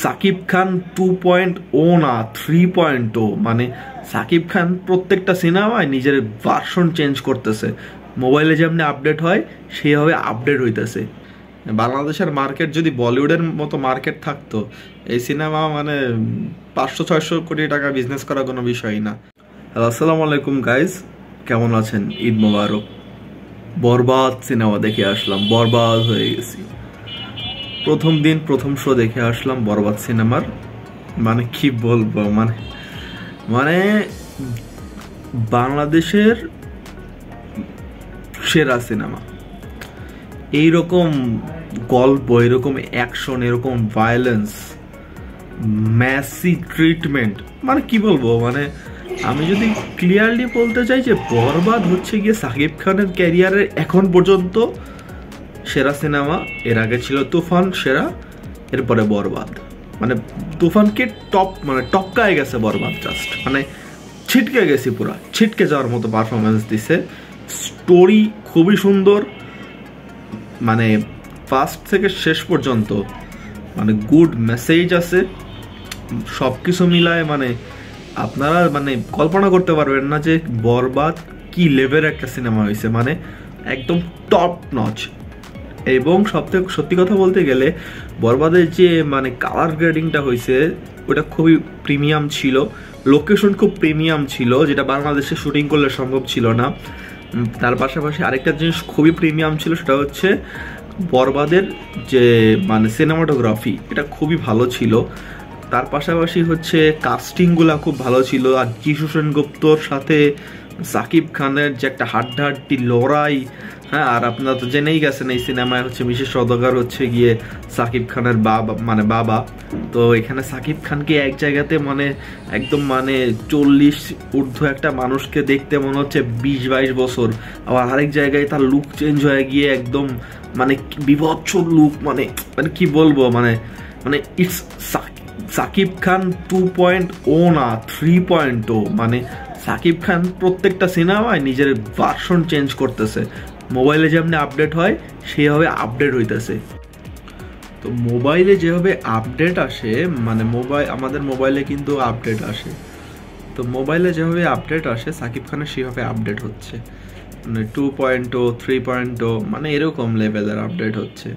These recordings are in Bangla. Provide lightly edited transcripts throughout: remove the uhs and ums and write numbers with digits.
সাকিব খান 2.0 না 3.0, মানে সাকিব খান প্রত্যেকটা সিনেমায় নিজের ভার্সন চেঞ্জ করতেছে। মোবাইলে যেমনি আপডেট হয় সেইভাবে আপডেট হইতেছে। বাংলাদেশের মার্কেট যদি বলিউডের মতো মার্কেট থাকতো, এই সিনেমা মানে 500-600 কোটি টাকা বিজনেস করা কোনো বিষয় না। আসসালামু আলাইকুম গাইজ, কেমন আছেন? ঈদ মোবারক। বরবাদ সিনেমা দেখে আসলাম, বরবাদ হয়ে গেছি। প্রথম দিন প্রথম শো দেখে আসলাম বরবাদ সিনেমার। মানে কি বলবো, মানে বাংলাদেশের সেরা সিনেমা। এইরকম গল্প, এরকম অ্যাকশন, এরকম ভায়োলেন্স, ম্যাসি ট্রিটমেন্ট, মানে কি বলবো, মানে আমি যদি ক্লিয়ারলি বলতে চাই যে বরবাদ হচ্ছে গিয়ে সাকিব খানের ক্যারিয়ারের এখন পর্যন্ত সেরা সিনেমা। এর আগে ছিল তুফান সেরা, এরপরে বরবাদ। মানে তুফানকে টপকায় গেছে বরবাদ, জাস্ট মানে ছিটকে গেছি, পুরা ছিটকে যাওয়ার মতো পারফরমেন্স দিছে। স্টোরি খুবই সুন্দর, মানে ফার্স্ট থেকে শেষ পর্যন্ত মানে গুড মেসেজ আছে। সব কিছু মিলায় মানে আপনারা মানে কল্পনা করতে পারবেন না যে বরবাদ কি লেভেলের একটা সিনেমা হয়েছে, মানে একদম টপ নচ। এবং সবথেকে সত্যি কথা বলতে গেলে বরবাদের যে মানে কালার গ্রেডিংটা হয়েছে ওটা খুবই প্রিমিয়াম ছিল, লোকেশন খুব প্রিমিয়াম ছিল, যেটা বাংলাদেশে শুটিং করলে সম্ভব ছিল না। তার পাশাপাশি আরেকটা জিনিস খুবই প্রিমিয়াম ছিল, সেটা হচ্ছে বরবাদের যে মানে সিনেমাটোগ্রাফি, এটা খুবই ভালো ছিল। তার পাশাপাশি হচ্ছে কাস্টিংগুলা খুব ভালো ছিল। আর যিশু সেনগুপ্তর সাথে সাকিব খানের যে একটা হাড্ডাহাড্ডি লড়াই, হ্যাঁ। আর আপনারা তো জেনেই গেছেন এই সিনেমায় হচ্ছে বিশেষ সওদাগর হচ্ছে গিয়ে সাকিব খানের বাবা। তো এখানে সাকিব খানকে এক জায়গাতে মানে একদম মানে 40 ঊর্ধ্ব একটা মানুষকে দেখতে মনে হচ্ছে 20-22 বছর, আবার আরেক জায়গায় তার লুক চেঞ্জ হয়ে গিয়ে একদম মানে বিভৎস লুক, মানে কি বলবো, মানে ইটস সাকিব খান 2.0 না 3.0, মানে সাকিব খান প্রত্যেকটা সিনেমায় নিজের ভার্সন চেঞ্জ করতেছে। মোবাইলে যেমনি আপডেট হয় সেইভাবে আপডেট হইতেছে। তো মোবাইলে যেভাবে আপডেট আসে, মানে আমাদের মোবাইলে কিন্তু আপডেট আসে, তো মোবাইলে যেভাবে আপডেট আসে সাকিব খানের সেভাবে আপডেট হচ্ছে। মানে 2.0 3.0 মানে এরকম লেভেলের আপডেট হচ্ছে।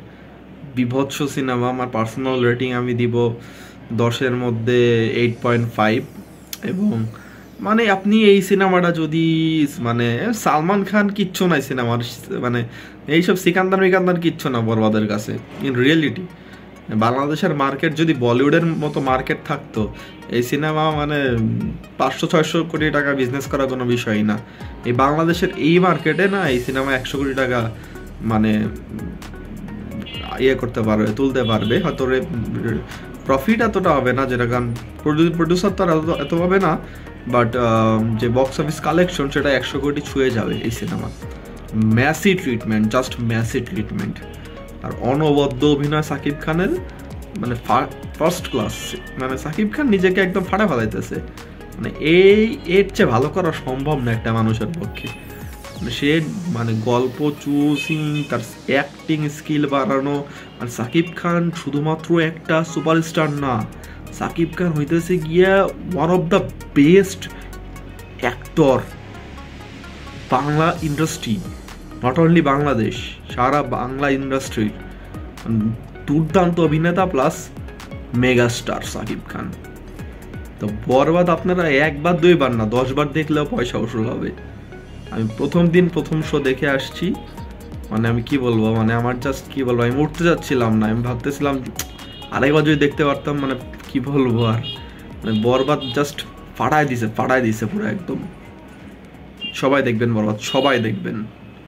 বিভৎস সিনেমা। আমার পার্সোনাল রেটিং আমি দিব 10-এর মধ্যে 8.5। এবং মানে আপনি এই সিনেমাটা যদি মানে সালমান খান কিচ্ছু নাই সিনেমার, মানে এইসব সিকান্দার কিচ্ছু না বরবাদের কাছে। ইন রিয়েলিটি বাংলাদেশের মার্কেট যদি বলিউডের মতো মার্কেট থাকতো, এই সিনেমা মানে 500-600 কোটি টাকা বিজনেস করা কোনো বিষয় না। এই বাংলাদেশের এই মার্কেটে না এই সিনেমা 100 কোটি টাকা মানে করতে পারবে, তুলতে পারবে। হয়তো প্রফিট এতটা হবে না, যেটা কারণ প্রডিউসার তো এত হবে না, বাট যে বক্স অফিস কালেকশন সেটা 100 কোটি ছুঁয়ে যাবে এই সিনেমা। Massy treatment, just massy treatment. আর অনবদ্য অভিনয় সাকিব খানের, মানে ফার্স্ট ক্লাস। মানে সাকিব খান নিজেকে একদম ফাটা ফেলাইতেছে, মানে এর চেয়ে ভালো করা সম্ভব না একটা মানুষের পক্ষে। সে মানে গল্প চুজিং, তার অ্যাক্টিং স্কিল বাড়ানো। আর সাকিব খান শুধুমাত্র একটা সুপারস্টার না, সাকিব খান হইতেছে গিয়া one of the best actor Bangla industry, not only Bangladesh, সারা বাংলা ইন্ডাস্ট্রির দুর্দান্ত অভিনেতা প্লাস মেগাস্টার সাকিব খান। তো বরবাদ আপনারা 1-2 বার না 10 বার দেখলেও পয়সা উসুল হবে। আমি প্রথম দিন প্রথম শো দেখে আসছি, মানে আমি কি বলবো, মানে আমার জাস্ট কি বলবো, আমি উঠতে যাচ্ছিলাম না। আমি ভাবতেছিলাম আরেকবার যদি দেখতে পারতাম, মানে কি বলবো আর, মানে বরবাদ জাস্ট ফাটায় দিছে পুরো একদম। সবাই দেখবেন বরবাদ, সবাই দেখবেন।